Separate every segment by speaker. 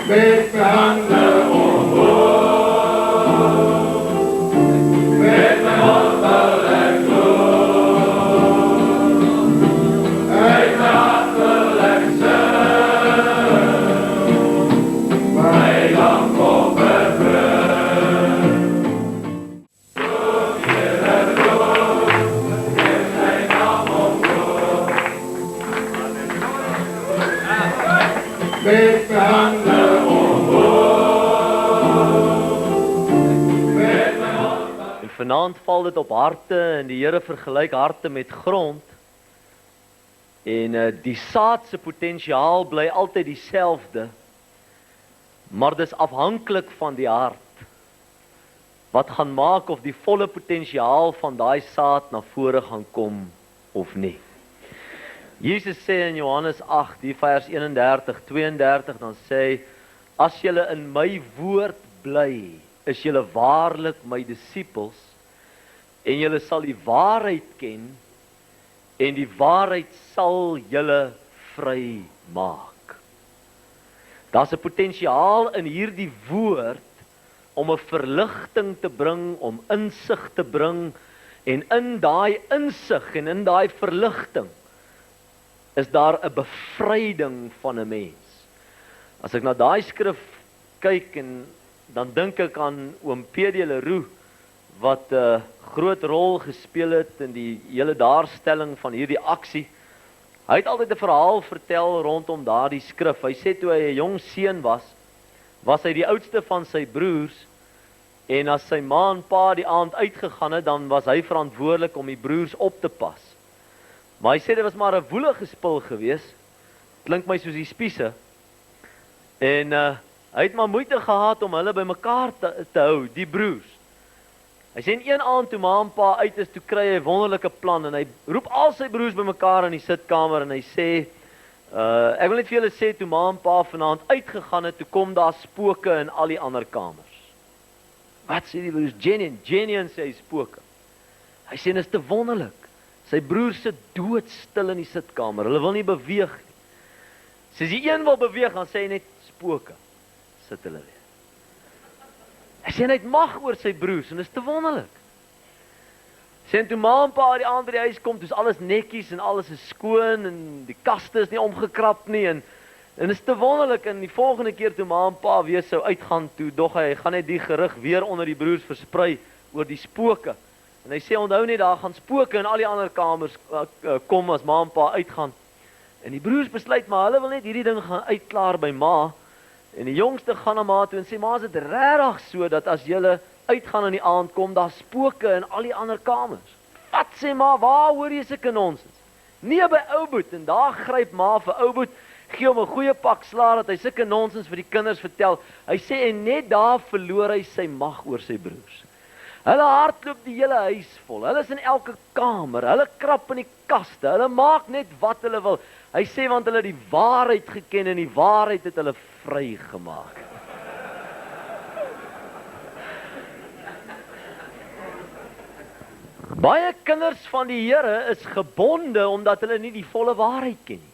Speaker 1: met mijn handen omhoog, met mijn wortel en vloer, uit mijn hart verleg ze, mij dan op het brug. Doe je het door, geef zijn naam omhoog, met mijn handen.
Speaker 2: Vanaand val dit op harte en die Here vergelyk harte met grond. En die saad se potensiaal bly altyd dieselfde. Maar dis afhanklik van die hart. Wat gaan maak of die volle potensiaal van daai saad na vore gaan kom of nie. Jesus sê in Johannes 8, die vers 31, 32, dan sê hy, as julle in my woord bly, is julle waarlik my disippels, en julle sal die waarheid ken, en die waarheid sal julle vry maak. Daar's 'n potensiaal in hierdie woord, om 'n verligting te bring, om insig te bring, en in daai insig, en in daai verligting, is daar 'n bevryding van 'n mens. As ek na daai skrif kyk, en dan dink ek aan oom P.D. Leroux, wat 'n groot rol gespeel het in die hele daarstelling van hierdie aksie. Hy het altyd 'n verhaal vertel rondom daardie skrif. Hy sê toe hy 'n jong seun was hy die oudste van sy broers, en as sy ma en pa die aand uitgegaan het, dan was hy verantwoordelik om die broers op te pas. Maar hy sê dit was maar 'n woelige spul gewees, klink my soos die spiese, en hy het maar moeite gehad om hulle bymekaar te hou, die broers. Hy sê een aand toe ma en pa uit is, toe kry hy 'n wonderlike plan, en hy roep al sy broers bymekaar in die sitkamer, en hy sê, ek wil net vir julle sê, toe ma en pa vanaand uitgegaan het, toe kom daar spooke in al die ander kamers. Wat sê die broers? Genuine sê hy spooke. Hy sê, dit is te wonderlik. Sy broers sit doodstil in die sitkamer, hulle wil nie beweeg nie. As die een wil beweeg, dan sê hy net spooke, sit hulle weer. Hy sê, hy het mag oor sy broers, en dit is te wonderlik. Sê, toe ma en pa die aand by die huis kom, toe is alles netjies, en alles is skoon, en die kaste is nie omgekrap nie, en dit is te wonderlik, en die volgende keer toe ma en pa weer sou uitgaan, toe dog hy gaan net die gerug weer onder die broers versprei, oor die spooke. En hy sê, onthou net, daar gaan spooke in al die ander kamers kom, as ma en pa uitgaan. En die broers besluit, maar hulle wil net hierdie ding gaan uitklaar by ma, en die jongste gaan na ma toe en sê, ma, is dit regtig so, dat as julle uitgaan in die aand, kom daar spooke in al die ander kamers? Wat sê ma, waar hoor jy sulke nonsens? Nee, by Ouboet, en daar gryp ma vir Ouboet, gee hom 'n goeie pak slaag, dat hy sulke nonsens vir die kinders vertel. Hy sê, en net daar verloor hy sy mag oor sy broers. Hulle hardloop die hele huis vol, hulle is in elke kamer, hulle krap in die kaste, hulle maak net wat hulle wil. Hy sê, want hulle die waarheid geken, en die waarheid het hulle vrygemaak. Baie kinders van die Here is gebonde, omdat hulle nie die volle waarheid ken nie.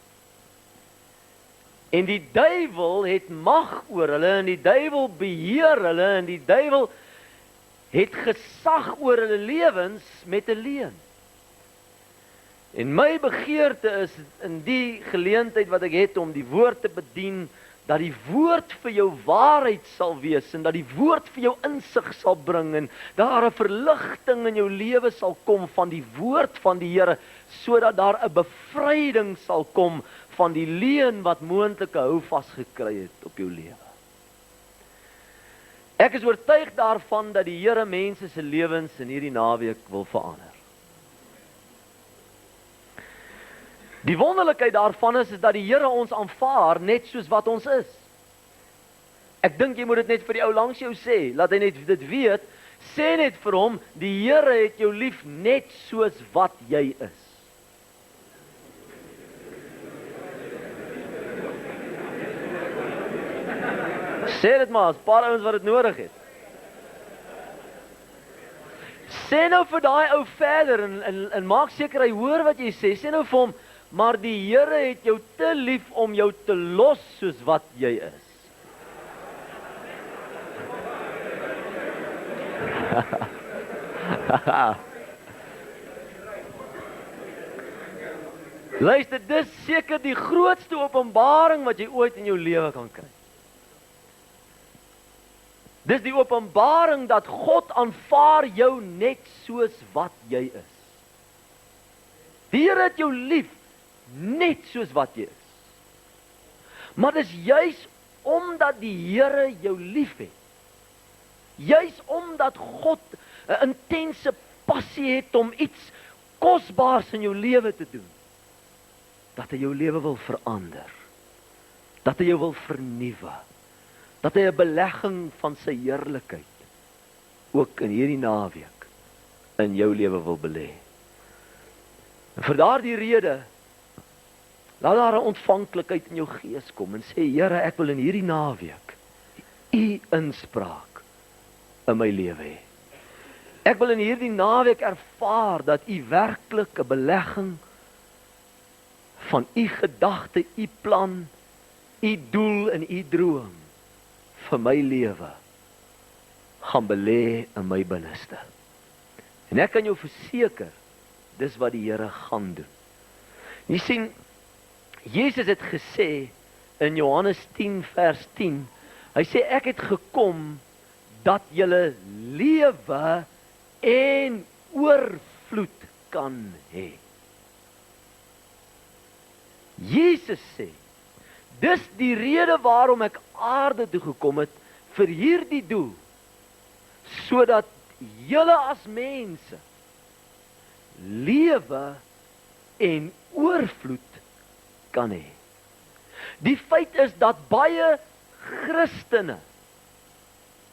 Speaker 2: En die duiwel het mag oor hulle, en die duiwel beheer hulle, en die duiwel het gesag oor hulle lewens met 'n leuen. En my begeerte is in die geleentheid wat ek het om die woord te bedien, dat die woord vir jou waarheid sal wees, en dat die woord vir jou insig sal bring, en daar 'n verligting in jou lewe sal kom van die woord van die Here, sodat daar 'n bevryding sal kom van die leuen wat moontlik 'n houvas gekry het op jou lewe. Ek is oortuig daarvan dat die Here mense se lewens in hierdie naweek wil verander. Die wonderlikheid daarvan is dat die Here ons aanvaar net soos wat ons is. Ek dink jy moet dit net vir die ou langs jou sê, laat hy net dit weet, sê net vir hom, die Here het jou lief net soos wat jy is. Sê dit maar, as paar ouens wat dit nodig het. Sê nou vir daai ou verder, en maak seker hy hoor wat jy sê, sê nou vir hom, maar die Here het jou te lief om jou te los soos wat jy is. Luister, dis seker die grootste openbaring wat jy ooit in jou lewe kan kry. Dis die openbaring dat God aanvaar jou net soos wat jy is. Die Here het jou lief net soos wat jy is. Maar dis juis omdat die Here jou liefhet. Juis omdat God 'n intense passie het om iets kosbaars in jou lewe te doen, dat hy jou lewe wil verander. Dat hy jou wil vernuwe. Dat hy 'n belegging van sy heerlikheid ook in hierdie naweek in jou lewe wil belê. En vir daardie rede laat daar 'n ontvanklikheid in jou gees kom en sê, Here, ek wil in hierdie naweek U inspraak in my lewe hê. Ek wil in hierdie naweek ervaar dat U werklik 'n belegging van U gedagte, U plan, U doel en U droom vir my lewe gaan belê in my binneste. En ek kan jou verseker, dis wat die Here gaan doen. Jy sien, Jesus het gesê in Johannes 10 vers 10, hy sê ek het gekom dat julle lewe en oorvloed kan hê. Jesus sê, dis die rede waarom ek aarde toe gekom het vir hierdie doel, sodat julle as mense lewe en oorvloed kan hê. Die feit is dat baie Christene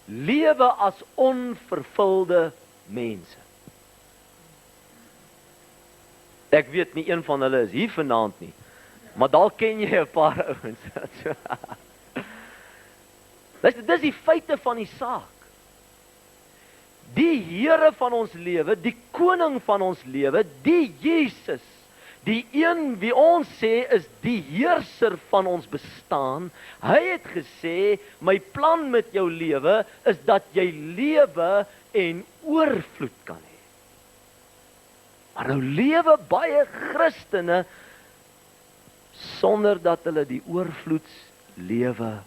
Speaker 2: lewe as onvervulde mense. Ek weet nie een van hulle is hier vanaand nie, maar dalk ken jy 'n paar ouens. Dis die feite van die saak. Die Here van ons lewe, die koning van ons lewe, die Jesus, die een wie ons sê is die heerser van ons bestaan, hy het gesê, my plan met jou lewe is dat jy lewe en oorvloed kan hê. Maar nou lewe baie Christene sonder dat hulle die oorvloedslewe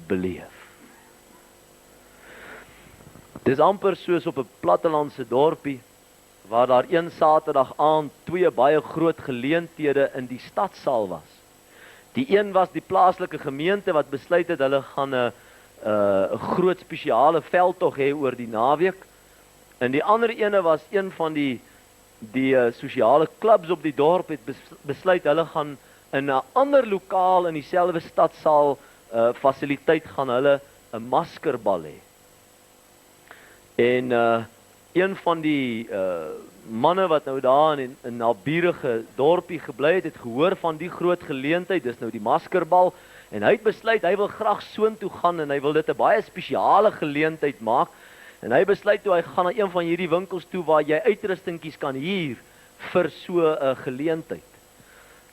Speaker 2: beleef. Dis amper soos op 'n plattelandse dorpie, waar daar een Saterdag aand 2 baie groot geleenthede in die stadsaal was. Die een was die plaaslike gemeente wat besluit het hulle gaan 'n groot spesiale veldtog hê oor die naweek. En die ander ene was een van die sosiale klubs op die dorp het besluit hulle gaan in 'n ander lokaal in dieselfde stadsaal fasiliteit gaan hulle 'n maskerbal hê. En een van die manne wat nou daar in 'n naburige dorpie gebly het, het gehoor van die groot geleentheid, dis nou die maskerbal, en hy het besluit hy wil graag soontoe gaan en hy wil dit 'n baie spesiale geleentheid maak. En hy besluit toe hy gaan na een van hierdie winkels toe waar jy uitrustingkies kan huur vir so 'n geleentheid.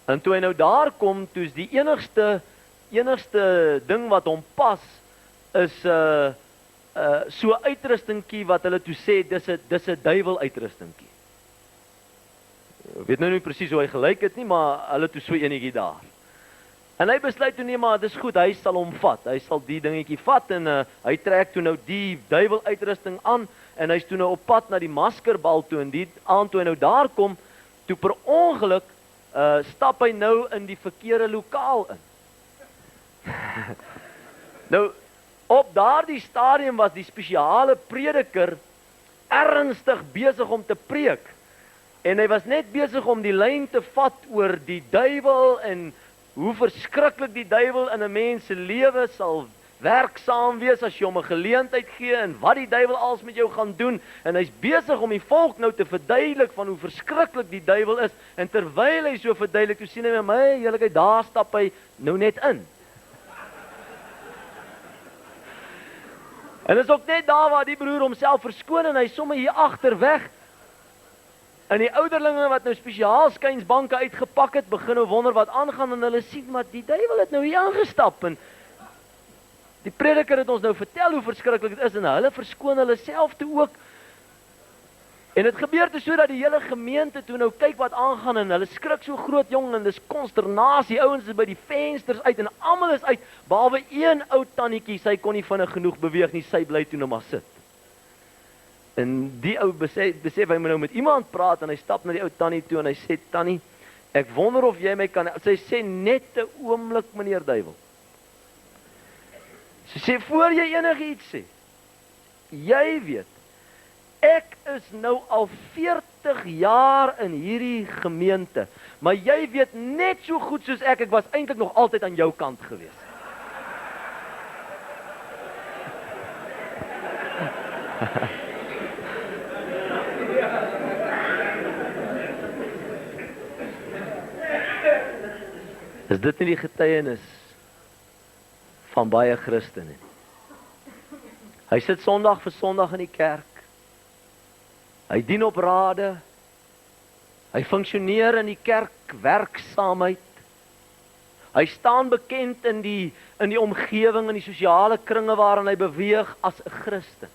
Speaker 2: En toe hy nou daar kom, toe is die enigste ding wat hom pas is so uitrustingkie wat hulle toe sê dis 'n duiwel uitrustingkie. Ek weet nou nie presies hoe hy gelyk het nie, maar hulle toe so enetjie daar. En hy besluit toe nee, maar dis goed, hy sal hom vat. Hy sal die dingetjie vat en hy trek toe nou die duiwel uitrusting aan en hy's toe nou op pad na die maskerbal toe en die aand toe hy nou daar kom, toe per ongeluk stap hy nou in die verkeerde lokaal in. Nou op daardie stadium was die spesiale prediker ernstig besig om te preek. En hy was net besig om die lyn te vat oor die duiwel en hoe verskriklik die duiwel in 'n mens se lewe sal werksaam wees as jy hom 'n geleentheid gee en wat die duiwel als met jou gaan doen. En hy's besig om die volk nou te verduidelik van hoe verskriklik die duiwel is. En terwyl hy so verduidelik, toe sien hy my heiligheid, daar stap hy nou net in. En dit is ook net daar waar die broer homself verskoon en hy sommer hier agter weg. En die ouderlinge wat nou spesiaal skynsbanke uitgepak het, begin nou wonder wat aangaan en hulle sien maar die duiwel het nou hier aangestap en die prediker het ons nou vertel hoe verskriklik dit is en hulle verskoon hulle self toe ook En dit gebeur toe so dat die hele gemeente toe nou kyk wat aangaan en hulle skrik so groot jong en dis konsternasie, ouens is by die vensters uit en almal is uit, behalwe een ou tannetjie, sy kon nie vinnig genoeg beweeg nie, sy bly toe nou maar sit. En die ou besef hy moet nou met iemand praat en hy stap na die ou tannie toe en hy sê, Tannie, ek wonder of jy my kan, sy sê net 'n oomblik meneer duiwel. Sy sê, voor jy enigiets sê, jy weet, ek is nou al 40 jaar in hierdie gemeente, maar jy weet net so goed soos ek was eintlik nog altyd aan jou kant gewees. Is dit nie die getuienis van baie Christene nie? Hy sit Sondag vir Sondag in die kerk. Hy dien op rade. Hy funksioneer in die kerkwerksaamheid. Hy staan bekend in die omgewing, in die sosiale kringe waarin hy beweeg as 'n Christen.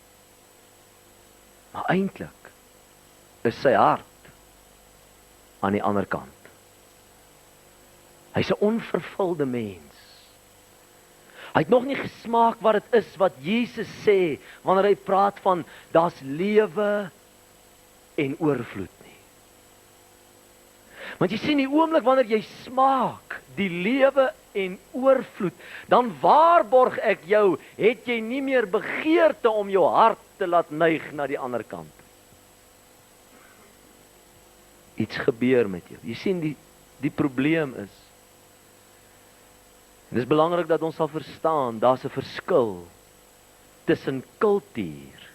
Speaker 2: Maar eintlik is sy hart aan die ander kant. Hy's 'n onvervulde mens. Hy het nog nie gesmaak wat dit is wat Jesus sê wanneer hy praat van daar's lewe en oorvloed nie. Want jy sien die oomblik wanneer jy smaak die lewe en oorvloed, dan waarborg ek jou, het jy nie meer begeerte om jou hart te laat neig na die ander kant. Iets gebeur met jou. Jy sien die probleem is, en dit is belangrik dat ons sal verstaan, daar's 'n verskil tussen kultuur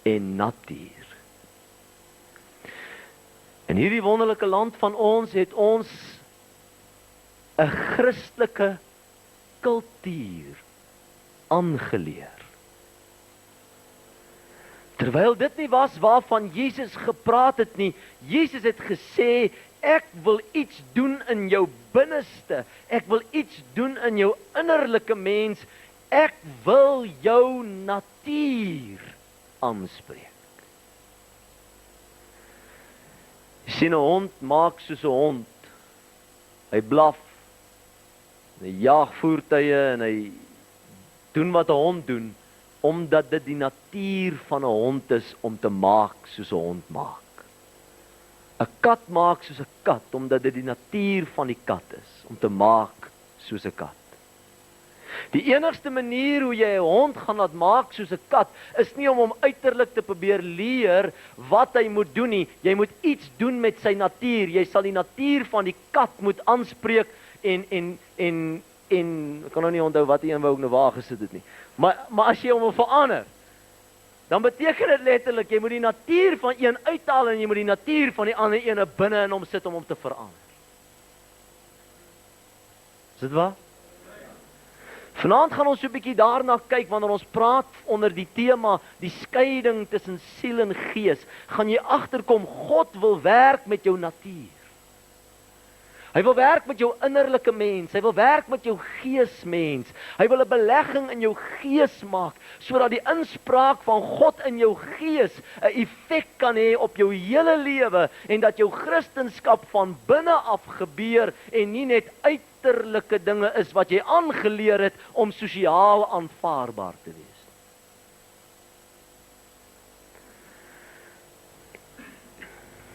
Speaker 2: en natuur. In hierdie wonderlike land van ons het ons 'n Christelike kultuur aangeleer. Terwyl dit nie was waarvan Jesus gepraat het nie. Jesus het gesê, ek wil iets doen in jou binneste. Ek wil iets doen in jou innerlike mens. Ek wil jou natuur aanspreek. Jy sien 'n hond maak soos 'n hond. Hy blaf. Hy jaag voertuie en hy doen wat 'n hond doen, omdat dit die natuur van 'n hond is om te maak soos 'n hond maak. 'n Kat maak soos 'n kat, omdat dit die natuur van die kat is, om te maak soos 'n kat. Die enigste manier hoe jy 'n hond gaan laat maak soos 'n kat, is nie om hom uiterlik te probeer leer wat hy moet doen nie. Jy moet iets doen met sy natuur. Jy sal die natuur van die kat moet aanspreek en ek kan nou nie onthou wat een wou ek nou waar gesit het nie. Maar as jy hom wil verander, dan beteken dit letterlik, jy moet die natuur van een uithaal en jy moet die natuur van die ander ene binne in hom sit om hom te verander. Is dit waar? Vanaand gaan ons so 'n bietjie daarna kyk wanneer ons praat onder die tema die skeiding tussen siel en gees. Gaan jy agterkom, God wil werk met jou natuur. Hy wil werk met jou innerlike mens, hy wil werk met jou geesmens. Hy wil 'n belegging in jou gees maak, sodat die inspraak van God in jou gees 'n effek kan hê op jou hele lewe en dat jou Christendom van binne af gebeur en nie net uiterlike dinge is wat jy aangeleer het om sosiaal aanvaarbaar te wees.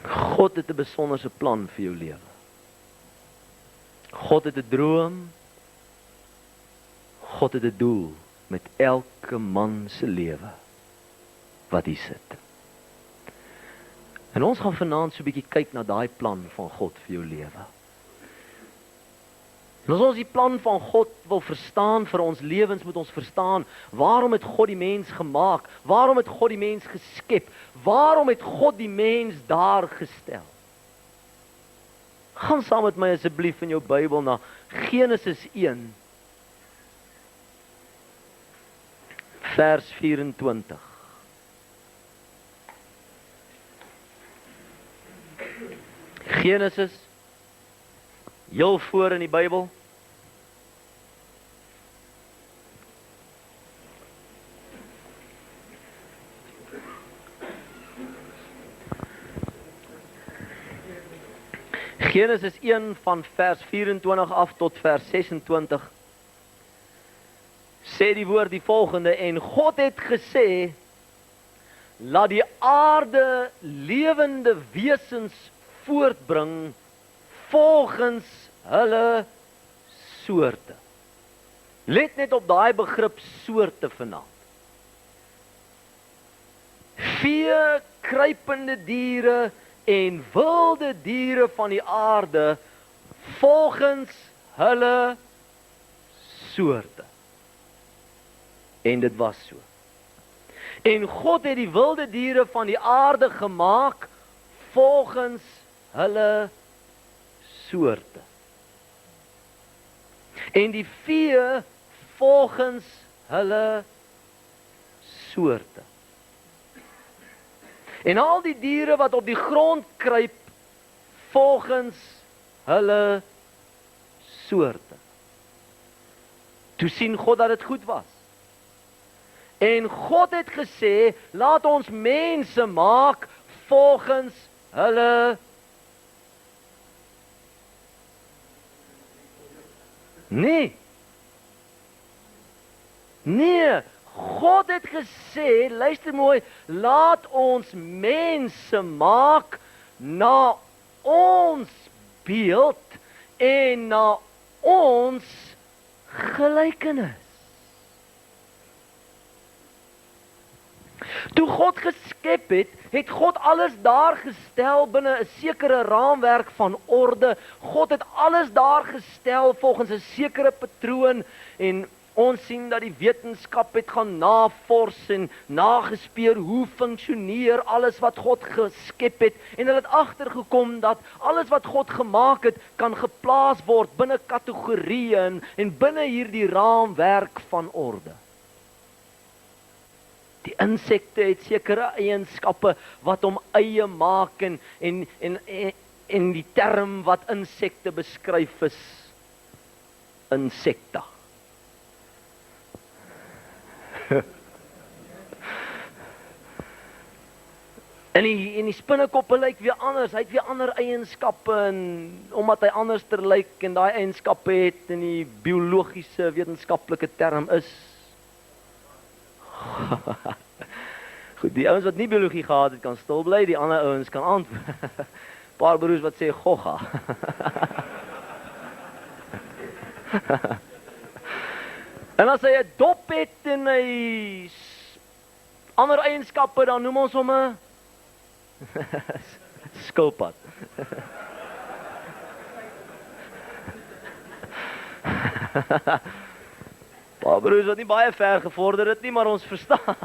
Speaker 2: God het 'n besonderse plan vir jou lewe. God het 'n droom. God het 'n doel met elke man se lewe wat hier sit. En ons gaan vanaand so 'n bietjie kyk na daai plan van God vir jou lewe. En as ons die plan van God wil verstaan vir ons lewens, moet ons verstaan, waarom het God die mens gemaak? Waarom het God die mens geskep? Waarom het God die mens daar gestel? Gaan saam met my asseblief in jou Bybel na Genesis 1, vers 24. Genesis, heel voor in die Bybel. Genesis 1 van vers 24 af tot vers 26 sê die woord die volgende: en God het gesê, laat die aarde lewende wesens voortbring volgens hulle soorte. Let net op daai begrip soorte vanaand. Vee, kruipende diere en wilde diere van die aarde volgens hulle soorte. En dit was so. En God het die wilde diere van die aarde gemaak volgens hulle soorte. En die vee volgens hulle soorte. En al die diere wat op die grond kruip volgens hulle soorte. Toe sien God dat dit goed was. En God het gesê, laat ons mense maak volgens hulle. Nee. Nee, God het gesê, luister mooi, laat ons mense maak na ons beeld en na ons gelykenis. Toe God geskep het, het God alles daar gestel binne 'n sekere raamwerk van orde. God het alles daar gestel volgens 'n sekere patroon en ons sien dat die wetenskap het gaan navors en nagespeur hoe funksioneer alles wat God geskep het en hulle het agtergekom dat alles wat God gemaak het kan geplaas word binne kategorieë en binne hierdie raamwerk van orde. Die insekte het sekere eienskappe wat hom eie maak en die term wat insekte beskryf is insekta. En die spinnekoppe lyk weer anders, hy het weer ander eienskappe en omdat hy anderster lyk en daai eienskappe het in die biologiese wetenskaplike term is goed, die ouens wat nie biologie gehad het kan stil bly, die ander ouens kan antwoord. Paar broers wat sê gogga. En as hy 'n dop het en hy ander eienskappe, dan noem ons hom 'n skilpad. Paar broers wat nie baie ver gevorder het nie, maar ons verstaan.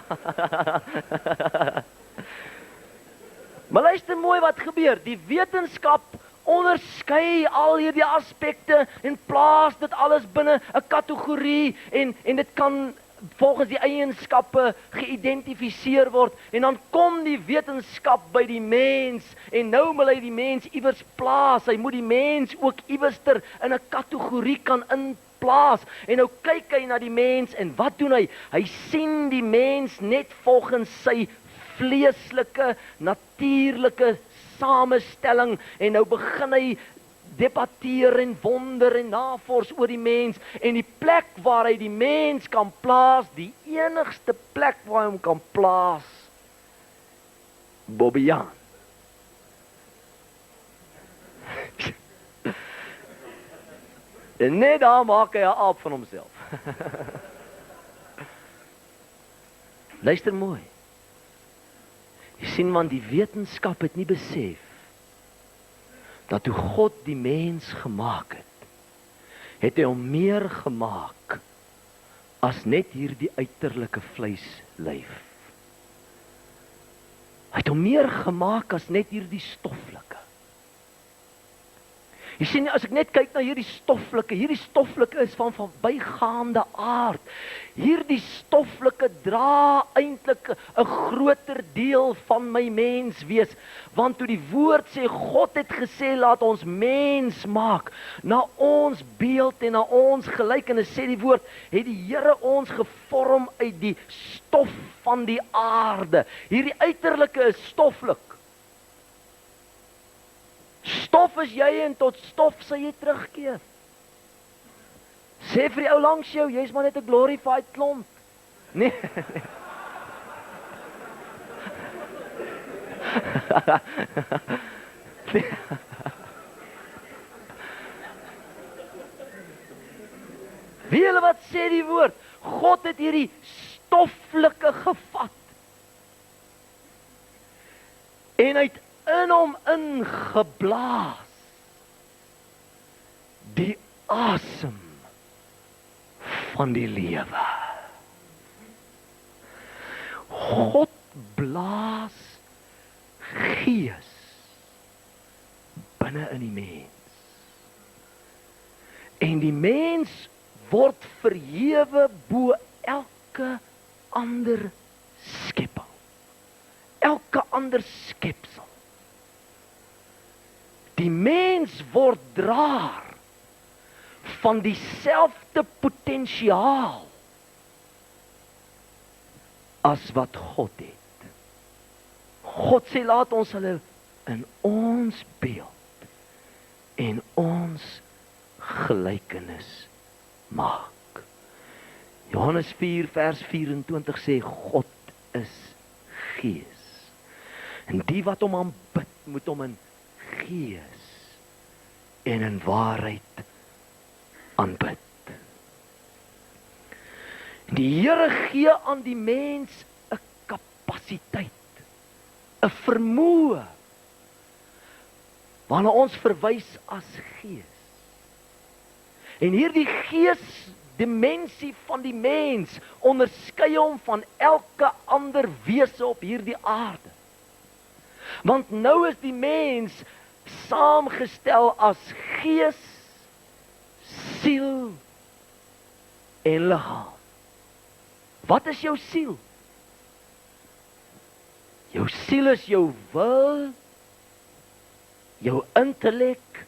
Speaker 2: Maar luister mooi wat gebeur. Die wetenskap onderskei al hierdie aspekte en plaas dit alles binne 'n kategorie en dit kan volgens die eienskappe geïdentifiseer word en dan kom die wetenskap by die mens en nou wil hy die mens iewers plaas. Hy moet die mens ook iewerster in 'n kategorie kan plaas. En nou kyk hy na die mens en wat doen hy? Hy sien die mens net volgens sy vleeslike, natuurlike samestelling en nou begin hy debatteer en wonder en navors oor die mens en die plek waar hy die mens kan plaas, die enigste plek waar hy hom kan plaas, Bobbejaan. En net daar maak hy 'n aap van homself. Luister mooi. Jy sien, want die wetenskap het nie besef dat hoe God die mens gemaak het hy hom meer gemaak as net hierdie uiterlike vleislyf. Hy het hom meer gemaak as net hierdie stoflike. Jy sien, as ek net kyk na hierdie stoflike is van bygaande aard. Hierdie stoflike dra eintlik 'n groter deel van my mens wees, want toe die woord sê, God het gesê, laat ons mens maak, na ons beeld en na ons gelykenis, sê die woord, het die Here ons gevorm uit die stof van die aarde. Hierdie uiterlike is stoflik. Stof is jy en tot stof sal jy terugkeer. Sê vir die ou langs jou, jy's maar net 'n glorified klomp. Nee. Weet julle wat sê die woord? God het hierdie stoffelike gevat. En hy het in hom ingeblaas. Die asem van die lewe. God blaas gees binne in die mens. En die mens word verhewe bo elke ander skepping. Elke ander skepsel. Die mens word draer van dieselfde potensiaal as wat God het. God sê laat ons hulle in ons beeld en ons gelykenis maak. Johannes 4 vers 24 sê God is gees. En die wat hom aanbid, moet hom in gees en in waarheid aanbid. Die Here gee aan die mens 'n kapasiteit, 'n vermoë, waarna ons verwys as gees. En hierdie geesdimensie van die mens onderskei hom van elke ander wese op hierdie aarde. Want nou is die mens saamgestel as gees, siel en liggaam. Wat is jou siel? Jou siel is jou wil, jou intellek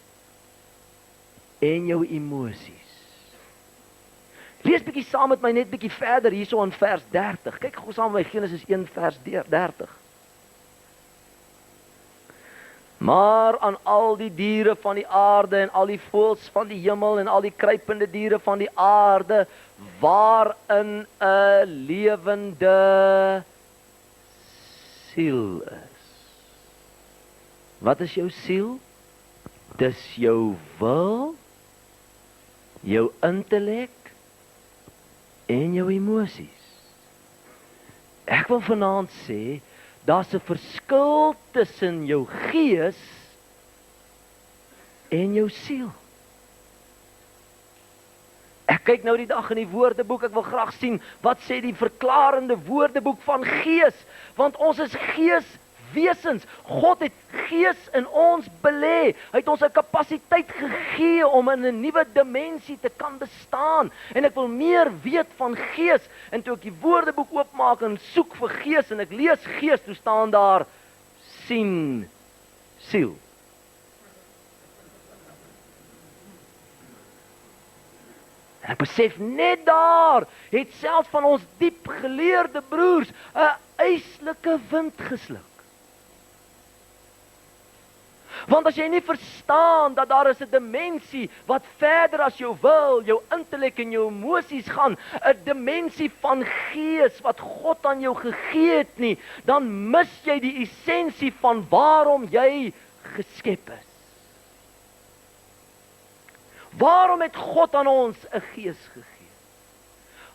Speaker 2: en jou emosies. Lees bietjie saam met my net bietjie verder hierso in vers 30. Kyk gou saam met my Genesis 1 vers 30. Maar aan al die diere van die aarde en al die voëls van die hemel en al die kruipende diere van die aarde waarin 'n lewende siel is. Wat is jou siel? Dis jou wil, jou intellek en jou emosies. Ek wil vanaand sê, daar's 'n verskil tussen jou gees en jou siel. Ek kyk nou die dag in die woordeboek, ek wil graag sien, wat sê die verklarende woordeboek van gees, want ons is geeswesens. God het gees in ons belê. Hy het ons 'n kapasiteit gegee om in 'n nuwe dimensie te kan bestaan. En ek wil meer weet van gees. En toe ek die woordeboek oopmaak en soek vir gees en ek lees gees, toe staan daar sien siel. En ek besef net daar het selfs van ons diep geleerde broers 'n yslike wind gesluk. Want as jy nie verstaan dat daar is 'n dimensie wat verder as jou wil, jou intellek en jou emosies gaan, 'n dimensie van gees wat God aan jou gegee het nie, dan mis jy die essensie van waarom jy geskep is. Waarom het God aan ons 'n gees gegee?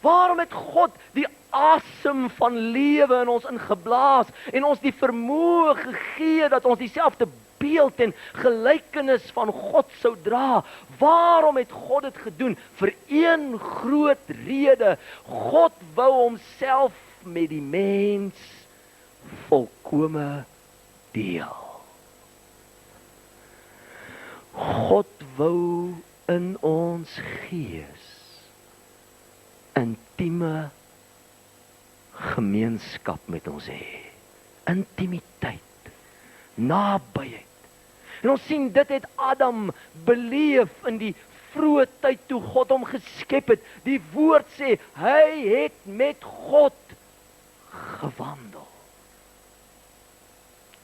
Speaker 2: Waarom het God die asem van lewe in ons ingeblaas en ons die vermoë gegee dat ons dieselfde beeld en gelykenis van God sou dra? Waarom het God dit gedoen? Vir een groot rede. God wou homself met die mens volkome deel. God wou in ons gees intieme gemeenskap met ons hê. Intimiteit, nabyheid. En ons sien dit het Adam beleef in die vroeë tyd toe God hom geskep het. Die woord sê hy het met God gewandel.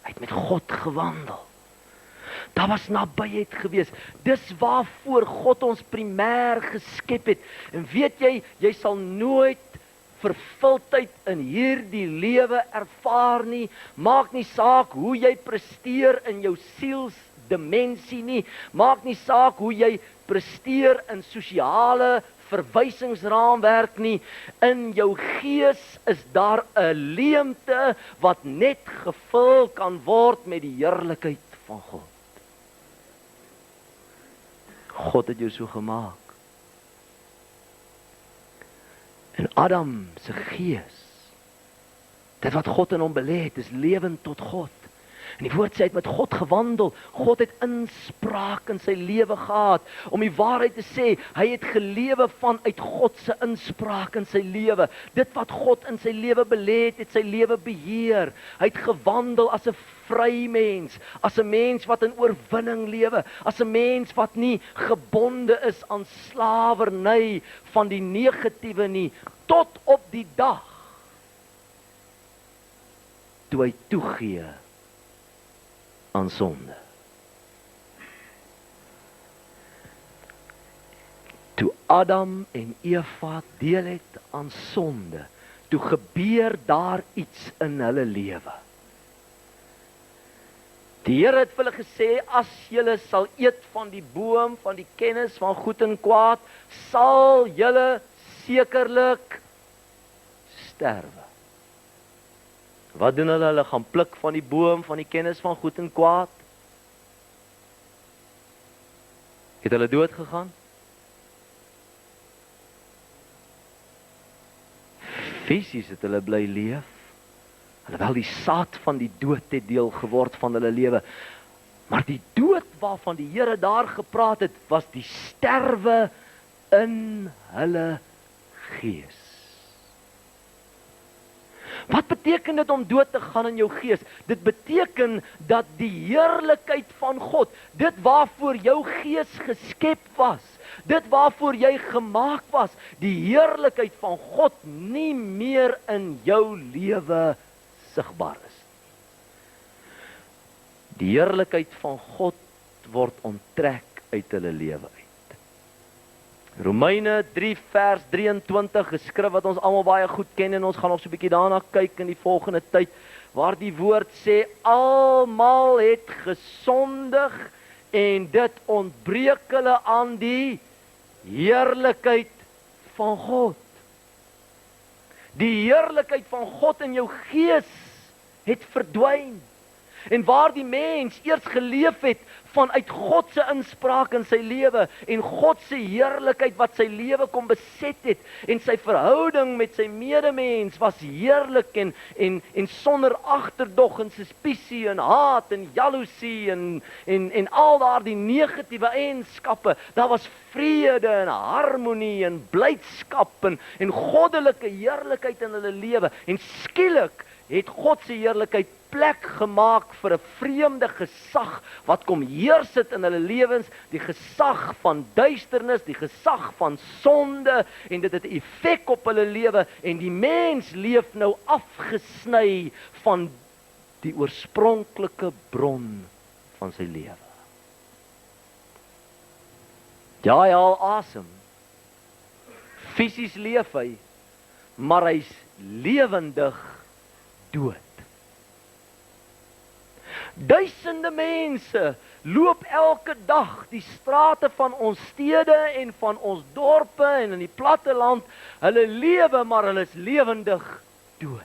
Speaker 2: Hy het met God gewandel. Daar was nabyheid gewees. Dis waarvoor God ons primêr geskep het. En weet jy, jy sal nooit vervulling in hierdie lewe ervaar nie. Maak nie saak hoe jy presteer in jou sielsdimensie nie. Maak nie saak hoe jy presteer in sosiale verwysingsraamwerk nie. In jou gees is daar 'n leemte wat net gevul kan word met die heerlikheid van God. God het jou so gemaak. En Adam se gees, dit wat God in hom belê het, is lewend tot God. En die woord sê hy het met God gewandel. God het inspraak in sy lewe gehad. Om die waarheid te sê, hy het gelewe vanuit God se inspraak in sy lewe. Dit wat God in sy lewe belê het, het sy lewe beheer. Hy het gewandel as 'n vry mens, as 'n mens wat in oorwinning lewe, as 'n mens wat nie gebonde is aan slawerny van die negatiewe nie, tot op die dag toe hy toegee aan sonde. Toe Adam en Eva deel het aan sonde, toe gebeur daar iets in hulle lewe. Die Here het vir hulle gesê, as julle sal eet van die boom van die kennis van goed en kwaad, sal julle sekerlik sterwe. Wat doen hulle? Hulle gaan pluk van die boom van die kennis van goed en kwaad. Het hulle dood gegaan? Fisies het hulle bly leef. Alhoewel die saad van die dood het deel geword van hulle lewe. Maar die dood waarvan die Here daar gepraat het, was die sterwe in hulle gees. Wat beteken dit om dood te gaan in jou gees? Dit beteken dat die heerlikheid van God, dit waarvoor jou gees geskep was, dit waarvoor jy gemaak was, die heerlikheid van God nie meer in jou lewe sigbaar is. Die heerlikheid van God word onttrek uit hulle lewe uit. Romeine 3 vers 23 geskrif wat ons almal baie goed ken en ons gaan nog so 'n bietjie daarna kyk in die volgende tyd, waar die woord sê almal het gesondig en dit ontbreek hulle aan die heerlikheid van God. Die heerlikheid van God in jou gees het verdwyn. En waar die mens eers geleef het vanuit God se inspraak in sy lewe en God se heerlikheid wat sy lewe kom beset het en sy verhouding met sy medemens was heerlik en sonder agterdog en suspisie en haat en jaloesie en al daardie negatiewe eienskappe. Daar was vrede en harmonie en blydskap en goddelike heerlikheid in hulle lewe. En skielik het God se heerlikheid plek gemaak vir 'n vreemde gesag wat kom heers het in hulle lewens, die gesag van duisternis, die gesag van sonde, en dit het 'n effek op hulle lewe en die mens leef nou afgesny van die oorspronklike bron van sy lewe. Ja, hy haal asem. Fisies leef hy, maar hy's lewendig dood. Duisende mense loop elke dag die strate van ons stede en van ons dorpe en in die platteland. Hulle lewe, maar hulle is lewendig dood.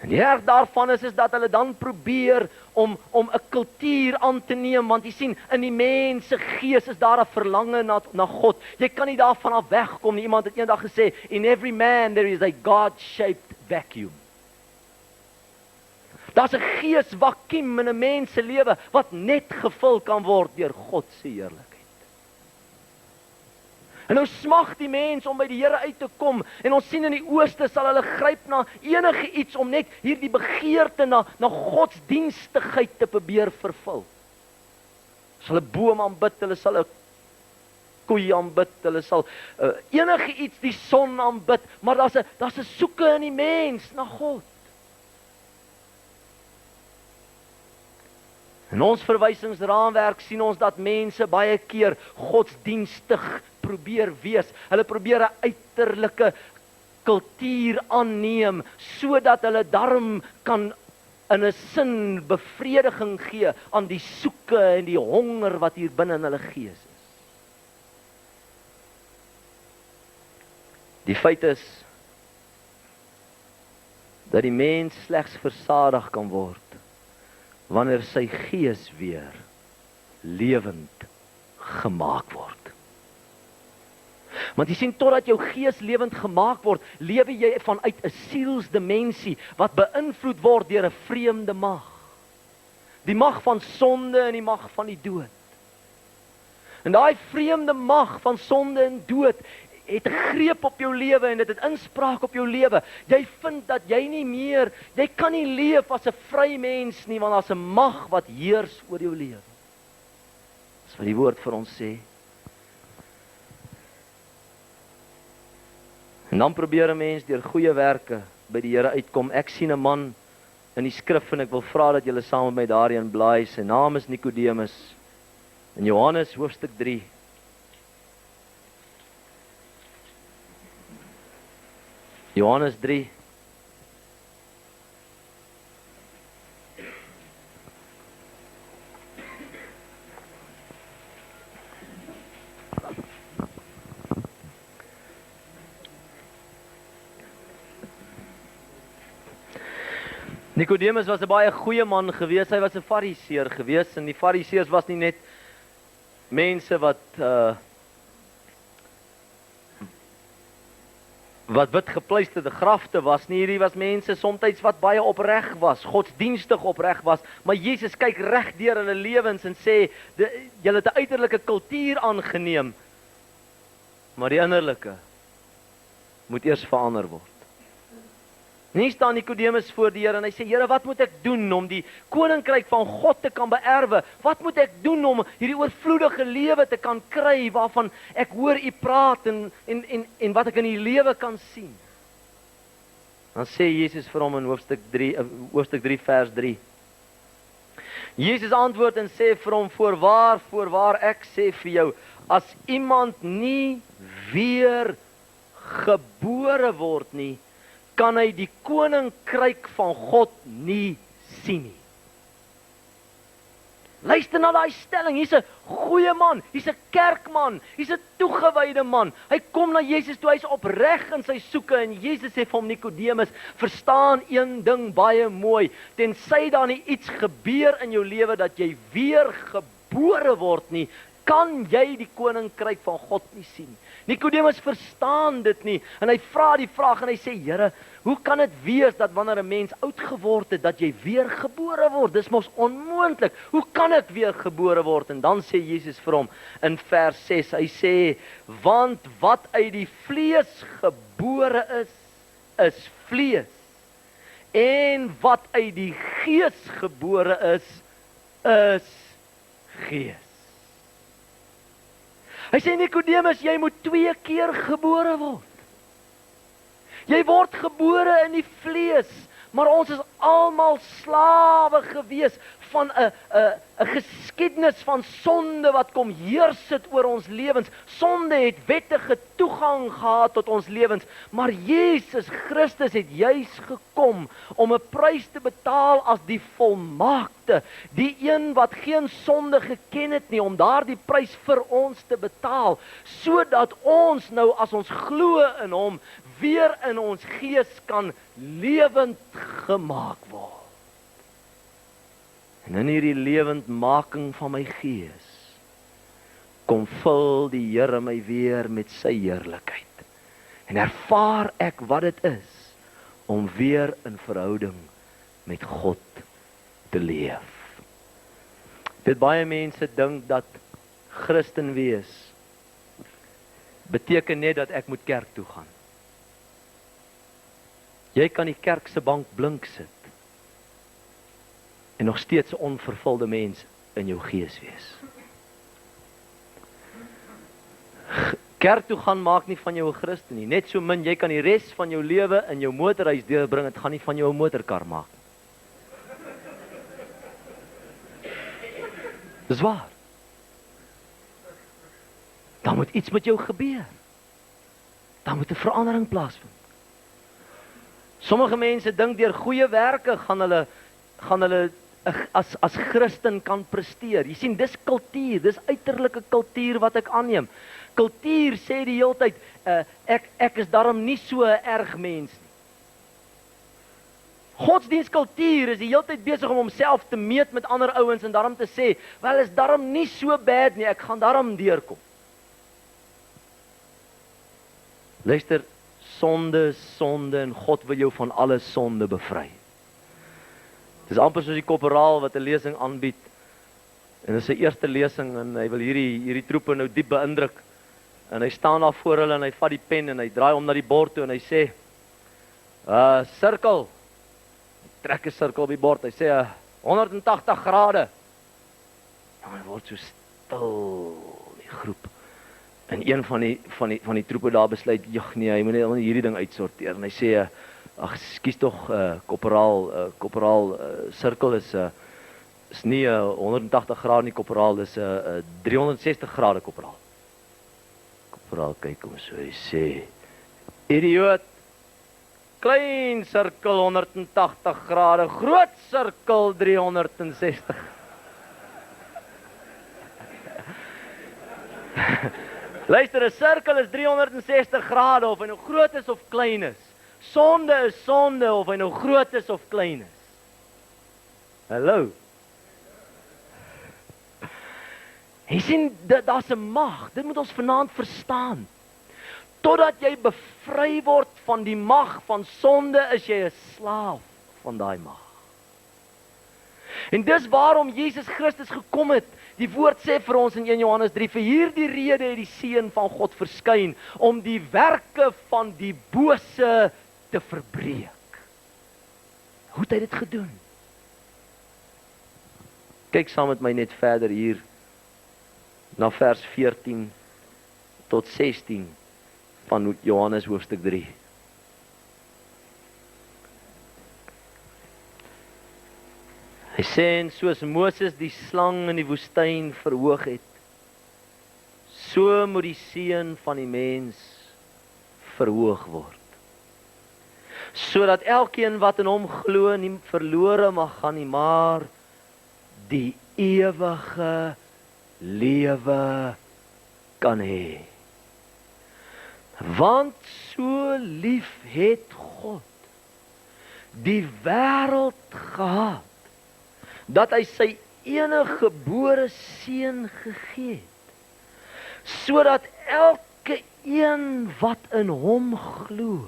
Speaker 2: En die erg daarvan is dat hulle dan probeer om 'n kultuur aan te neem, want jy sien, in die mens se gees is daar 'n verlange na God. Jy kan nie daarvan af wegkom nie. Iemand het eendag gesê, in every man there is a God-shaped vacuum. Daar's 'n geesvakuum in 'n mens se lewe wat net gevul kan word deur God se heerlikheid. En nou smag die mens om by die Here uit te kom, en ons sien in die ooste sal hulle gryp na enige iets om net hierdie begeerte na godsdienstigheid te probeer vervul. Hulle sal 'n boom aanbid, hulle sal 'n koei aanbid, hulle sal enige iets, die son aanbid, maar daar's 'n soeke in die mens na God. In ons verwysingsraamwerk sien ons dat mense baie keer godsdienstig probeer wees. Hulle probeer 'n uiterlike kultuur aanneem, sodat hulle darm kan in 'n sin bevrediging gee aan die soeke en die honger wat hier binne in hulle gees is. Die feit is dat die mens slegs versadig kan word wanneer sy gees weer lewend gemaak word. Want jy sien, totdat jou gees lewend gemaak word, lewe jy vanuit 'n sielsdimensie wat beïnvloed word deur 'n vreemde mag. Die mag van sonde en die mag van die dood. En daai vreemde mag van sonde en dood het 'n greep op jou lewe en dit het inspraak op jou lewe. Jy vind dat jy kan nie leef as 'n vry mens nie, want daar's 'n mag wat heers oor jou lewe. Dis wat die woord vir ons sê. En dan probeer 'n mens deur goeie werke by die Here uitkom. Ek sien 'n man in die skrif en ek wil vra dat julle saam met my daarin blaai. Sy naam is Nikodemus. In Johannes hoofstuk 3. Johannes 3. Nikodemus was 'n baie goeie man gewees. Hy was 'n fariseer gewees en die fariseërs was nie net mense wat wit gepleisterde grafte was nie. Hierdie was mense soms wat baie opreg was, godsdienstig opreg was, maar Jesus kyk reg deur hulle lewens en sê, julle het 'n uiterlike kultuur aangeneem, maar die innerlike moet eers verander word. Nie staan Nikodemus voor die Here en hy sê, Here, wat moet ek doen om die koninkryk van God te kan beerwe? Wat moet ek doen om hierdie oorvloedige lewe te kan kry waarvan ek hoor u praat en wat ek in u lewe kan sien? Dan sê Jesus vir hom in hoofstuk 3 vers 3. Jesus antwoord en sê vir hom, voorwaar ek sê vir jou, as iemand nie weer gebore word nie, kan hy die koninkryk van God nie sien nie. Luister na daai stelling, hier's 'n goeie man, hier's 'n kerkman, hier's 'n toegewyde man. Hy kom na Jesus toe, hy's opreg in sy soeke en Jesus sê vir hom, Nikodemus, verstaan een ding baie mooi, tensy daar nie iets gebeur in jou lewe dat jy weer gebore word nie, kan jy die koninkryk van God nie sien. Nikodemus verstaan dit nie en hy vra die vraag en hy sê, Here, hoe kan dit wees dat wanneer 'n mens oud geword het dat jy weer gebore word? Dis mos onmoontlik. Hoe kan ek weer gebore word? En dan sê Jesus vir hom in vers 6, hy sê, want wat uit die vlees gebore is vlees. En wat uit die gees gebore is gees. Hy sê, Nikodemus, jy moet 2 keer gebore word. Jy word gebore in die vlees, maar ons is almal slawe gewees van 'n geskiedenis van sonde wat kom heers het oor ons lewens. Sonde het wettige toegang gehad tot ons lewens, maar Jesus Christus het juis gekom om 'n prys te betaal as die volmaakte, die een wat geen sonde geken het nie, om daardie prys vir ons te betaal, sodat ons nou as ons glo in hom weer in ons gees kan lewend gemaak word. En in hierdie lewendmaking van my gees kom vul die Here my weer met sy heerlikheid. En ervaar ek wat dit is om weer in verhouding met God te leef. Dit baie mense dink dat Christen wees beteken net dat ek moet kerk toe gaan. Jy kan die kerk se bank blink sit en nog steeds 'n onvervulde mens in jou gees wees. Kerk toe gaan maak nie van jou 'n Christen nie. Net so min jy kan die res van jou lewe in jou motorhuis deurbring, dit gaan nie van jou 'n motorkar maak. Dis waar. Dan moet iets met jou gebeur. Dan moet 'n verandering plaasvind. Sommige mense dink deur goeie werke gaan hulle as Christen kan presteer. Jy sien, dis kultuur, dis uiterlike kultuur wat ek aanneem. Kultuur sê die hele tyd, ek is daarom nie so 'n erg mens nie. Godsdienstkultuur is die hele tyd besig om homself te meet met ander ouens en daarom te sê, wel is daarom nie so bad nie, ek gaan daarom deurkom. Luister, sonde is sonde en God wil jou van alle sonde bevry. Dis amper soos die korporaal wat 'n lesing aanbied. En dis sy eerste lesing en hy wil hierdie troepe nou diep beïndruk. En hy staan daar voor hulle en hy vat die pen en hy draai hom na die bord toe en hy sê, sirkel. Trek 'n sirkel op die bord. Hy sê 180 grade. En hy word so stil, die groep. En een van die troepe daar besluit, "Jog nee, hy moet net hierdie ding uitsorteer." En hy sê, "Ag, ekskuus tog, korporaal, sirkel is nie 180 grade nie, korporaal, dis 360 grade, korporaal." Korporaal kyk hom so, hy sê, "Idioot. Klein sirkel 180 grade, groot sirkel 360." Luister, 'n sirkel is 360 grade of hy nou groot is of klein is. Sonde is sonde of hy nou groot is of klein is. Hallo. Jy sien, daar's 'n mag. Dit moet ons vanaand verstaan. Totdat jy bevry word van die mag van sonde, is jy 'n slaaf van daai mag. En dis waarom Jesus Christus gekom het. Die woord sê vir ons in 1 Johannes 3, vir hierdie rede het die Seun van God verskyn, om die werke van die bose te verbreek. Hoe het hy dit gedoen? Kyk saam met my net verder hier, na vers 14 tot 16 van Johannes hoofstuk 3. Hy sê, en soos Moses die slang in die woestyn verhoog het, so moet die Seun van die mens verhoog word. Sodat elkeen wat in hom glo nie verlore mag gaan nie, maar die ewige lewe kan hê. Want so lief het God die wêreld gehad, dat hy sy enige gebore seun gegee het, sodat elke een wat in hom glo,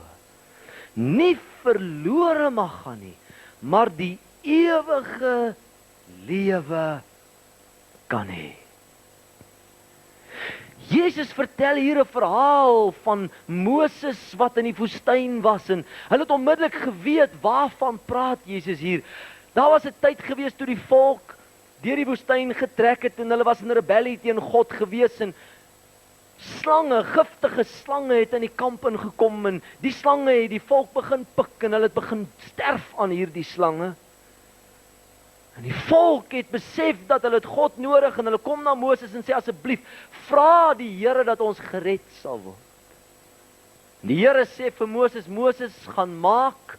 Speaker 2: nie verlore mag gaan nie, maar die ewige lewe kan hê. Jesus vertel hier 'n verhaal van Moses wat in die woestyn was en hulle het onmiddellik geweet waarvan praat Jesus hier. Daar was 'n tyd gewees toe die volk deur die woestyn getrek het en hulle was in rebellie teen God gewees en slange, giftige slange het in die kamp ingekom en die slange het die volk begin pik en hulle het begin sterf aan hierdie slange. En die volk het besef dat hulle het God nodig en hulle kom na Moses en sê asseblief, vra die Here dat ons gered sal word. En die Here sê vir Moses, Moses gaan maak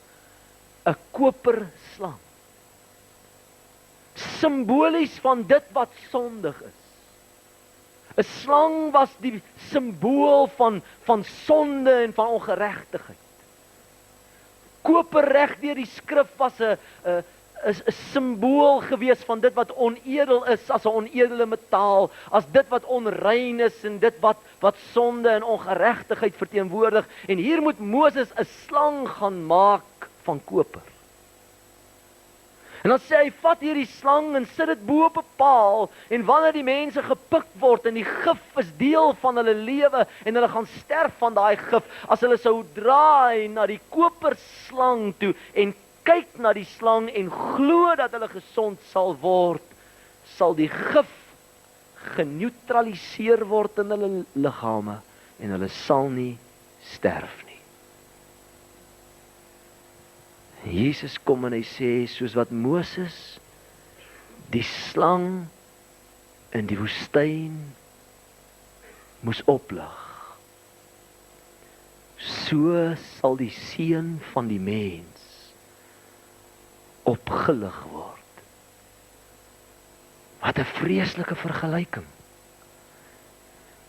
Speaker 2: 'n koperslang. Simbolies van dit wat sondig is. 'n Slang was die simbool van sonde en van ongeregtigheid. Koper reg deur die skrif was 'n simbool gewees van dit wat onedel is as 'n onedele metaal, as dit wat onrein is en dit wat sonde en ongeregtigheid verteenwoordig. En hier moet Moses 'n slang gaan maak van koper. En dan sê hy, vat hierdie slang en sit dit bo op 'n paal en wanneer die mense gepik word en die gif is deel van hulle lewe en hulle gaan sterf van daai gif, as hulle sou draai na die koperslang toe en kyk na die slang en glo dat hulle gesond sal word, sal die gif geneutraliseer word in hulle liggame en hulle sal nie sterf nie. Jesus kom en hy sê, soos wat Moses die slang in die woestyn moes oplig, so sal die seun van die mens opgelig word. Wat 'n vreeslike vergelyking.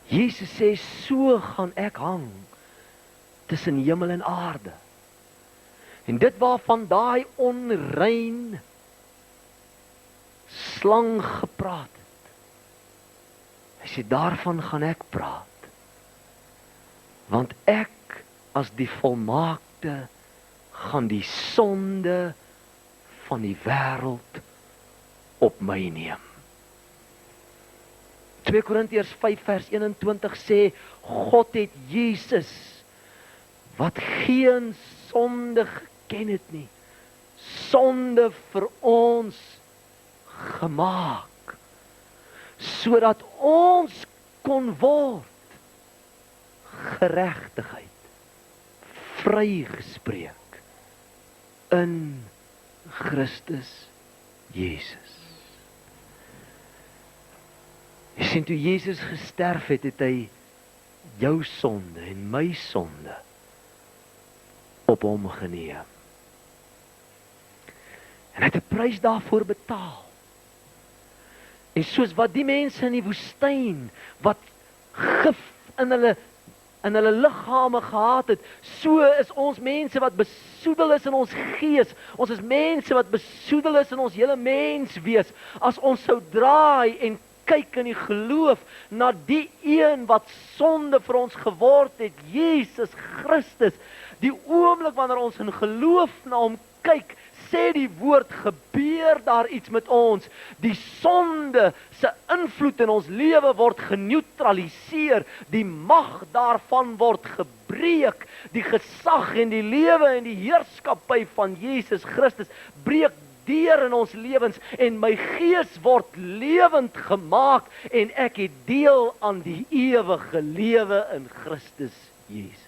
Speaker 2: Jesus sê, so gaan ek hang tussen hemel en aarde. En dit waarvan daai onrein slang gepraat het. Hy sê, daarvan gaan ek praat. Want ek as die volmaakte gaan die sonde van die wêreld op my neem. 2 Korintiërs 5 vers 21 sê, God het Jesus, wat geen sonde geken het nie, sonde vir ons gemaak, sodat ons kon word geregtigheid vrygespreek in Christus Jesus. Jy sien, toe Jesus gesterf het, het hy jou sonde en my sonde op hom geneem. En hy het 'n prys daarvoor betaal. En soos wat die mense in die woestyn wat gif in hulle liggame gehad het, so is ons mense wat besoedel is in ons gees. Ons is mense wat besoedel is in ons hele menswees. As ons sou draai en kyk in die geloof na die een wat sonde vir ons geword het, Jesus Christus, die oomblik wanneer ons in geloof na hom kyk, sê die woord, gebeur daar iets met ons. Die sonde se invloed in ons lewe word geneutraliseer, die mag daarvan word gebreek, die gesag en die lewe en die heerskappy van Jesus Christus breek deur in ons lewens en my gees word lewend gemaak en ek het deel aan die ewige lewe in Christus Jesus.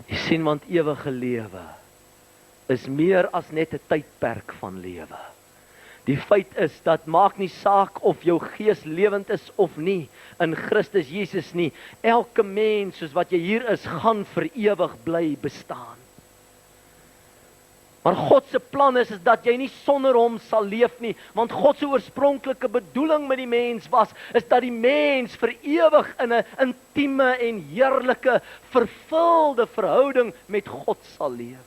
Speaker 2: Jy sien, want ewige lewe is meer as net 'n tydperk van lewe. Die feit is, dat maak nie saak of jou gees lewend is of nie, in Christus Jesus nie. Elke mens, soos wat jy hier is, gaan vir ewig bly bestaan. Maar God se plan is dat jy nie sonder hom sal leef nie, want God se oorspronklike bedoeling met die mens is dat die mens vir ewig in 'n intieme en heerlike, vervulde verhouding met God sal leef.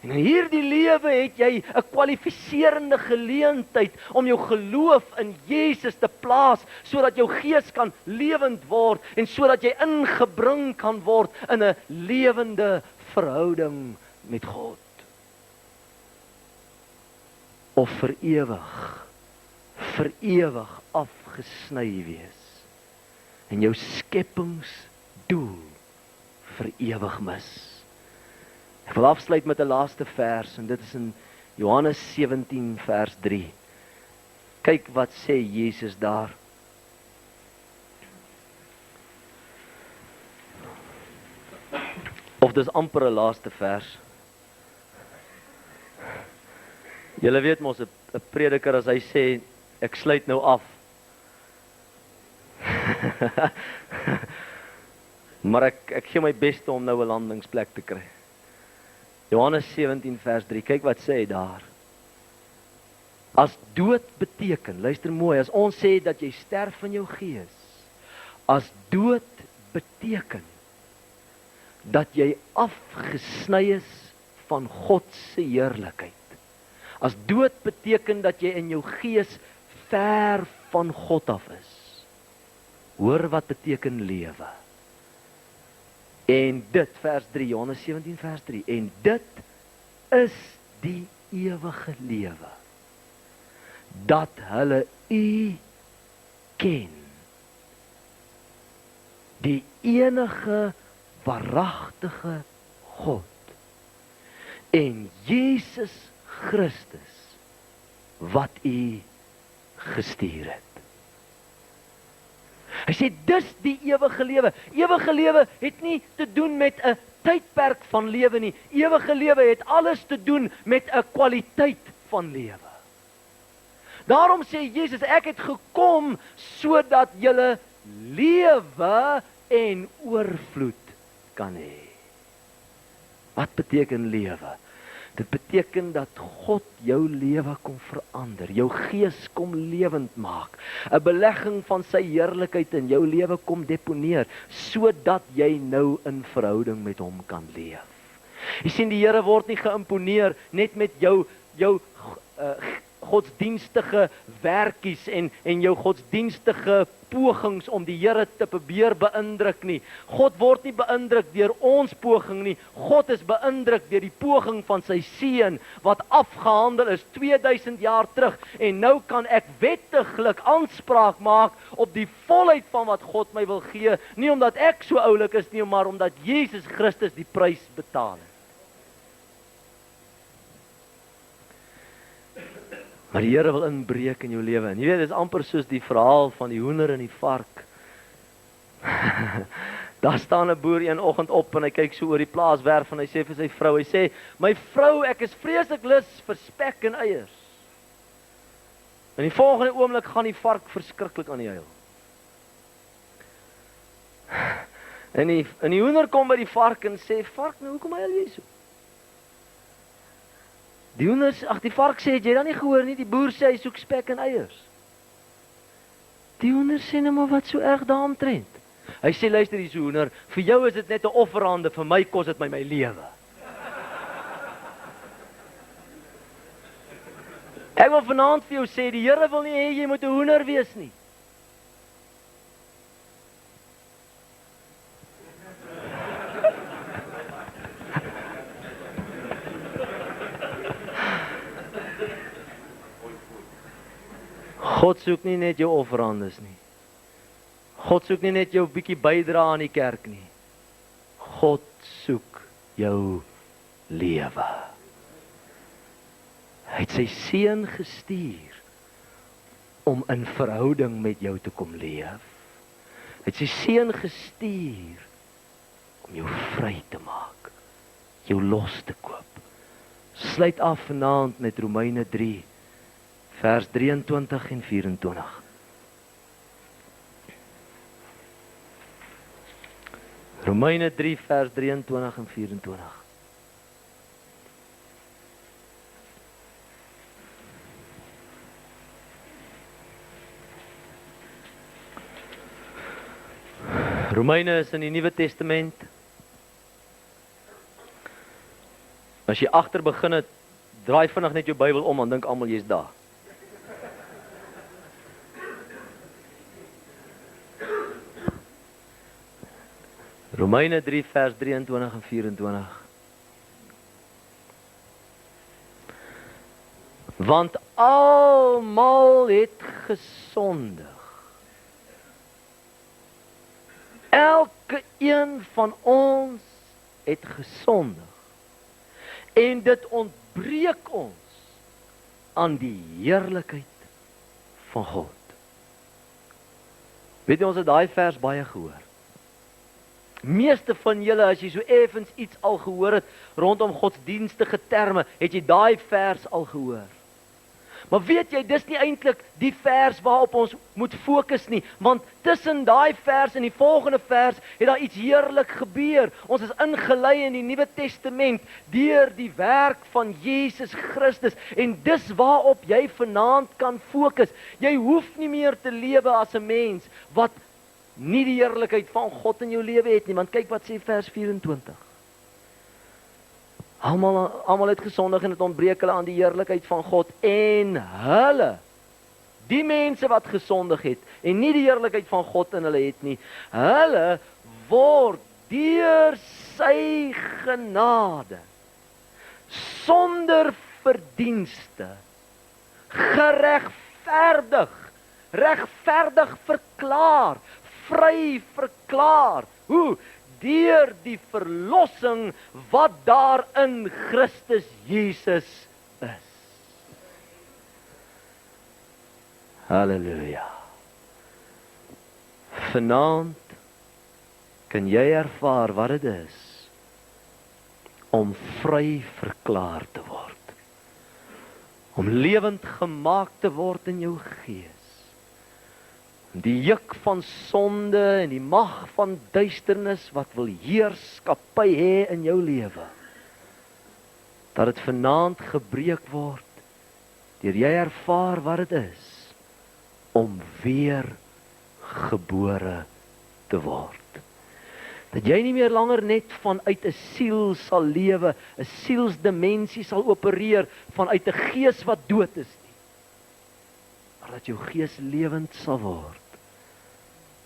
Speaker 2: En in hierdie lewe het jy 'n kwalifiserende geleentheid om jou geloof in Jesus te plaas, sodat jou gees kan lewend word en sodat jy ingebring kan word in 'n lewende verhouding met God. Of vir ewig afgesny wees en jou skepingsdoel vir ewig mis. Ek wil afsluit met 'n laaste vers en dit is in Johannes 17 vers 3. Kyk wat sê Jesus daar. Of dis amper 'n laaste vers. Julle weet mos 'n prediker as hy sê ek sluit nou af. Maar ek gee my beste om nou 'n landingsplek te kry. Johannes 17 vers 3, kyk wat sê hy daar. As dood beteken, luister mooi, as ons sê dat jy sterf in jou gees, as dood beteken dat jy afgesny is van God se heerlikheid. As dood beteken dat jy in jou gees ver van God af is. Hoor wat beteken lewe. En dit, vers 3, Johannes 17 vers 3, en dit is die ewige lewe, dat hulle U ken, die enige waaragtige God, en Jesus Christus, wat U gestuur het. Hy sê, dis die ewige lewe. Ewige lewe het nie te doen met 'n tydperk van lewe nie. Ewige lewe het alles te doen met 'n kwaliteit van lewe. Daarom sê Jesus, ek het gekom sodat julle lewe en oorvloed kan hê. Wat beteken lewe? Dit beteken dat God jou lewe kom verander, jou gees kom lewend maak, 'n belegging van sy heerlikheid in jou lewe kom deponeer, sodat jy nou in verhouding met hom kan leef. Jy sien, die Here word nie geïmponeer net met jou godsdienstige werkies en jou godsdienstige pogings om die Here te probeer beïndruk nie. God word nie beïndruk deur ons poging nie. God is beïndruk deur die poging van sy seun wat afgehandel is 2000 jaar terug, en nou kan ek wettiglik aanspraak maak op die volheid van wat God my wil gee, nie omdat ek so oulik is nie, maar omdat Jesus Christus die prys betaal het. Maar die Here wil inbreek in jou lewe. En jy weet, dit is amper soos die verhaal van die hoender en die vark. Daar staan 'n boer een oggend op en hy kyk so oor die plaaswerf en hy sê vir sy vrou, hy sê, my vrou, ek is vreeslik lus vir spek en eiers. In die volgende oomblik gaan die vark verskriklik aan die huil. En die hoender kom by die vark en sê, vark, nou hoekom huil jy so? Die vark sê, het jy dan nie gehoor nie, die boer sê, hy soek spek en eiers. Die hoender sê, nou maar wat so erg daaromtrent. Hy sê, luister hier so hoender, vir jou is dit net 'n offerande, vir my kos dit my lewe. Ek wil vanaand vir jou sê, die Here wil nie hê jy moet 'n hoender wees nie. God soek nie net jou offerandes nie. God soek nie net jou bietjie bydra aan die kerk nie. God soek jou lewe. Hy het sy seun gestuur om in verhouding met jou te kom leef. Hy het sy seun gestuur om jou vry te maak, jou los te koop. Sluit af vanaand met Romeine 3 vers 23 en 24. Romeine 3 vers 23 en 24. Romeine is in die Nuwe Testament. As jy agter begin het, draai vinnig net jou Bybel om en dink almal jy's daar. Romeine 3 vers 23 en 24. Want almal het gesondig. Elke een van ons het gesondig. En dit ontbreek ons aan die heerlikheid van God. Weet jy, ons het daai vers baie gehoor. Meeste van julle, as jy so effens iets al gehoor het rondom godsdienstige terme, het jy daai vers al gehoor. Maar weet jy, dis nie eintlik die vers waarop ons moet fokus nie, want tussen daai vers en die volgende vers het daar iets heerlik gebeur. Ons is ingelei in die Nuwe Testament deur die werk van Jesus Christus, en dis waarop jy vanaand kan fokus. Jy hoef nie meer te lewe as 'n mens wat nie die heerlikheid van God in jou lewe het nie, want kyk wat sê vers 24. Almal het gesondig en het ontbreek hulle aan die heerlikheid van God, en hulle, die mense wat gesondig het en nie die heerlikheid van God in hulle het nie, hulle word deur sy genade sonder verdienste regverdig verklaar, vry verklaar. Hoe? Deur die verlossing wat daar in Christus Jesus is. Halleluja. Vanaand kan jy ervaar wat dit is om vry verklaar te word. Om lewend gemaak te word in jou gees. Om die juk van sonde en die mag van duisternis wat wil heerskappy hê in jou lewe. Dat dit vanaand gebreek word, deur jy ervaar wat dit is, om weer gebore te word. Dat jy nie meer langer net vanuit 'n siel sal lewe, 'n sielsdimensie sal opereer vanuit 'n gees wat dood is nie. Maar dat jou gees lewend sal word.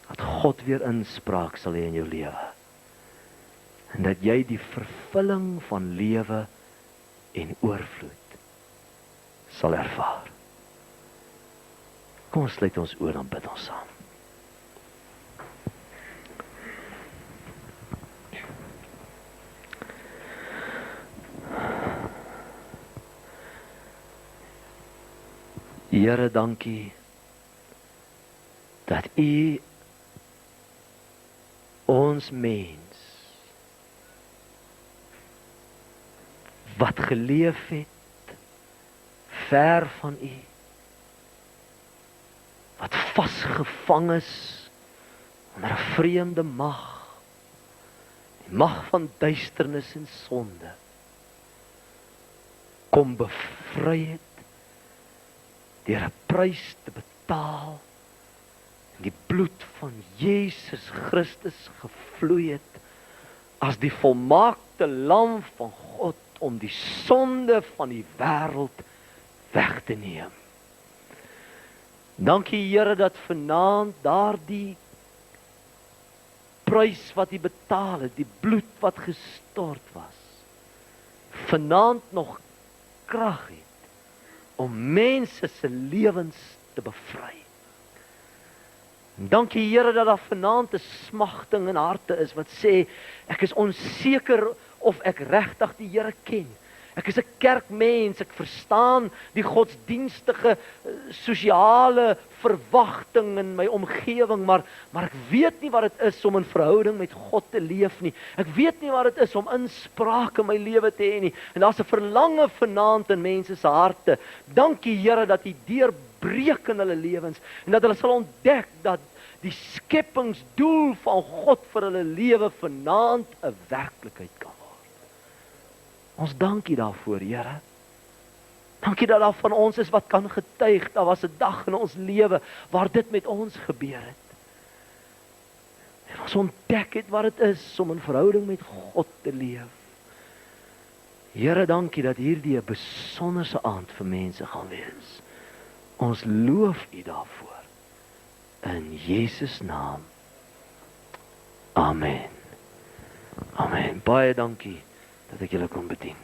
Speaker 2: Dat God weer inspraak sal hê in jou lewe. En dat jy die vervulling van lewe en oorvloed sal ervaar. Kom ons sluit ons oë, dan bid ons saam. Here, dankie dat U ons mens wat geleef het ver van U, wat vasgevang is onder 'n vreemde mag, die mag van duisternis en sonde, kom bevry het deur 'n prys te betaal en die bloed van Jesus Christus gevloei het as die volmaakte lam van God om die sonde van die wêreld weg te neem. Dankie Here dat vanaand daardie prys wat U betaal het, die bloed wat gestort was, vanaand nog krag het om mense se lewens te bevry. Dankie Here dat daar vanaand 'n smagting in harte is wat sê, ek is onseker of ek regtig die Here ken. Ek is 'n kerkmens, ek verstaan die godsdienstige, sosiale verwagting in my omgewing, maar ek weet nie wat dit is om in verhouding met God te leef nie. Ek weet nie wat dit is om inspraak in my lewe te hê nie. En daar's 'n verlange vanaand in mense se harte. Dankie Here dat U deurbreek in hulle lewens en dat hulle sal ontdek dat die skepingsdoel van God vir hulle lewe vanaand 'n werklikheid kan word. Ons dankie daarvoor, Here. Dankie dat daar van ons is wat kan getuig. Daar was 'n dag in ons lewe waar dit met ons gebeur het. En ons ontdek het wat dit is om in verhouding met God te leef. Here, dankie dat hierdie 'n besonderse aand vir mense gaan wees. Ons loof U daarvoor. In Jesus naam. Amen. Amen. Baie dankie dat ek julle kon bedien.